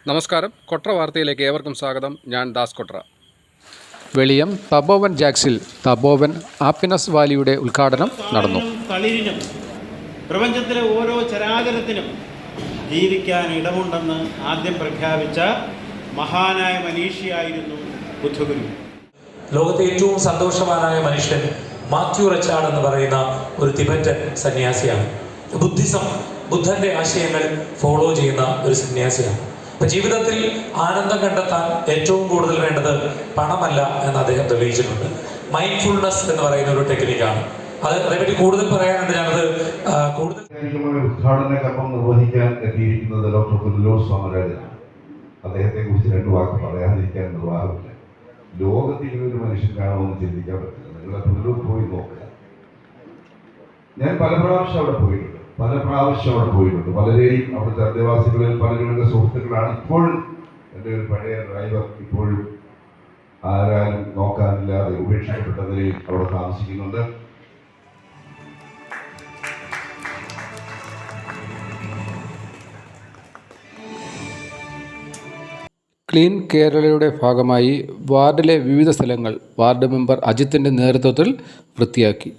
നമസ്കാരം. കൊട്ര വാർത്തയിലേക്ക് ഏവർക്കും സ്വാഗതം. ഞാൻ ദാസ് കൊട്ര. വെളിയം തപോവൻ ജാക്സിൽ തപോവൻ ഹാപ്പിനെസ് വാലിയുടെ ഉദ്ഘാടനം നടന്നു. തളിരിനും പ്രപഞ്ചത്തിലെ ഓരോ ചരാചരത്തിനും ജീവിക്കാൻ ഇടമുണ്ടെന്ന് ആദ്യം പ്രഖ്യാപിച്ച മഹാനായ മനീഷിയായിരുന്നു ബുദ്ധഗുരു. ലോകത്തെ ഏറ്റവും സന്തോഷവാനായ മനുഷ്യൻ മാത്യു റച്ചാഡ് എന്ന് പറയുന്ന ഒരു തിബറ്റൻ സന്യാസിയാണ്. ബുദ്ധന്റെ ആശയങ്ങൾ ഫോളോ ചെയ്യുന്ന ഒരു സന്യാസിയാണ്. അപ്പൊ ജീവിതത്തിൽ ആനന്ദം കണ്ടെത്താൻ ഏറ്റവും കൂടുതൽ വേണ്ടത് പണമല്ല എന്ന് അദ്ദേഹം തെളിയിച്ചിട്ടുണ്ട്. മൈൻഡ്ഫുൾനെസ് എന്ന് പറയുന്ന ഒരു ടെക്നിക്കാണ്. അതേപറ്റി കൂടുതൽ പറയാനുണ്ട്. ഞാനത് കൂടുതൽ ഉദ്ഘാടന കർമ്മം നിർവഹിക്കാൻ എത്തിയിരിക്കുന്നത് ഡോക്ടർ പുനലൂർ സ്വാമിരാജനാണ്. അദ്ദേഹത്തെ കുറിച്ച് രണ്ട് വാക്ക് പറയാതിരിക്കാൻ നിർവാഹമില്ല. ലോകത്തിൽ ഒരു മനുഷ്യൻ കാണുമെന്ന് ചിന്തിക്കാൻ പറ്റില്ല. നിങ്ങൾ പുനലൂർ പോയി നോക്കുക. ഞാൻ പല പ്രാവശ്യം അവിടെ പോയിട്ടുണ്ട്. പലരെയും അവിടുത്തെ അന്തേവാസികളിൽ പലരുടെ സുഹൃത്തുക്കളാണ്. ഇപ്പോഴും എൻ്റെ ഒരു പഴയ ഡ്രൈവർ ഇപ്പോഴും ആരാലും നോക്കാനില്ലാതെ ഉപേക്ഷിക്കപ്പെട്ട നിലയിൽ അവിടെ താമസിക്കുന്നുണ്ട്. ക്ലീൻ കേരളയുടെ ഭാഗമായി വാർഡിലെ വിവിധ സ്ഥലങ്ങൾ വാർഡ് മെമ്പർ അജിത്തിൻ്റെ നേതൃത്വത്തിൽ വൃത്തിയാക്കി.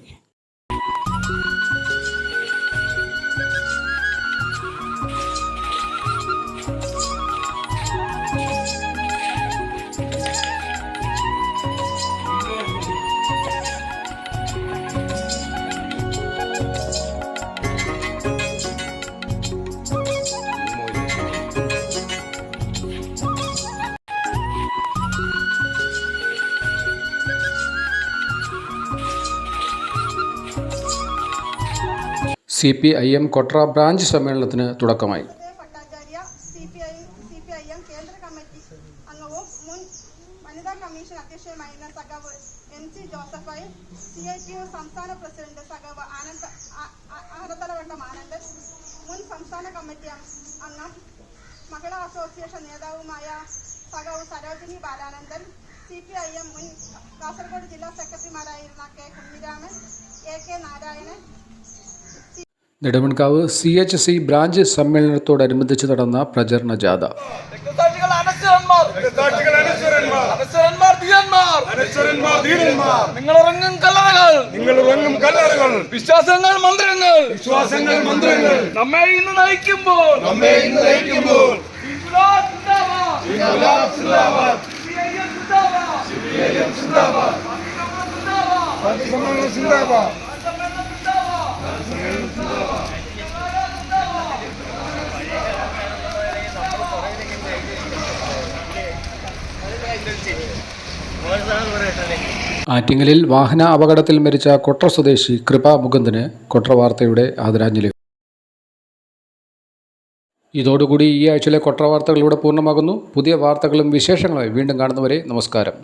CPIM കൊട്ര ബ്രാഞ്ച് സമ്മേളനത്തിന് തുടക്കമായി. കേന്ദ്ര കമ്മിറ്റി അംഗവും മുൻ വനിതാ കമ്മീഷൻ അധ്യക്ഷയുമായിരുന്ന സഖാവ് MC ജോസഫായി, CITU സംസ്ഥാന പ്രസിഡന്റ് സഖാവ് ആനന്ദവട്ടം ആനന്ദൻ, മുൻ സംസ്ഥാന കമ്മിറ്റി അംഗം മഹിളാ അസോസിയേഷൻ നേതാവുമായ സഖാവ് സരോജിനി ബാലാനന്ദൻ, CPIM മുൻ കാസർഗോഡ് ജില്ലാ സെക്രട്ടറിമാരായിരുന്ന K Kunhiraman, AK Narayanan. Nedumonkavu CHC branch സമ്മേളനത്തോടനുബന്ധിച്ച് നടന്ന പ്രചരണ ജാഥ. നിങ്ങളുറങ്ങും കല്ലറകൾ, വിശ്വാസങ്ങൾ മന്ത്രങ്ങൾ നമ്മെ ഇന്ന് നയിക്കുമ്പോൾ ആറ്റിങ്ങലിൽ വാഹന അപകടത്തിൽ മരിച്ച കൊട്ര സ്വദേശി കൃപ മുകുന്ദന് കൊട്ര വാർത്തയുടെ ആദരാഞ്ജലി. ഇതോടുകൂടി ഈ ആഴ്ചയിലെ കൊട്ര വാർത്തകൾ ഇവിടെ പൂർണ്ണമാകുന്നു. പുതിയ വാർത്തകളും വിശേഷങ്ങളുമായി വീണ്ടും കാണുന്നവരെ നമസ്കാരം.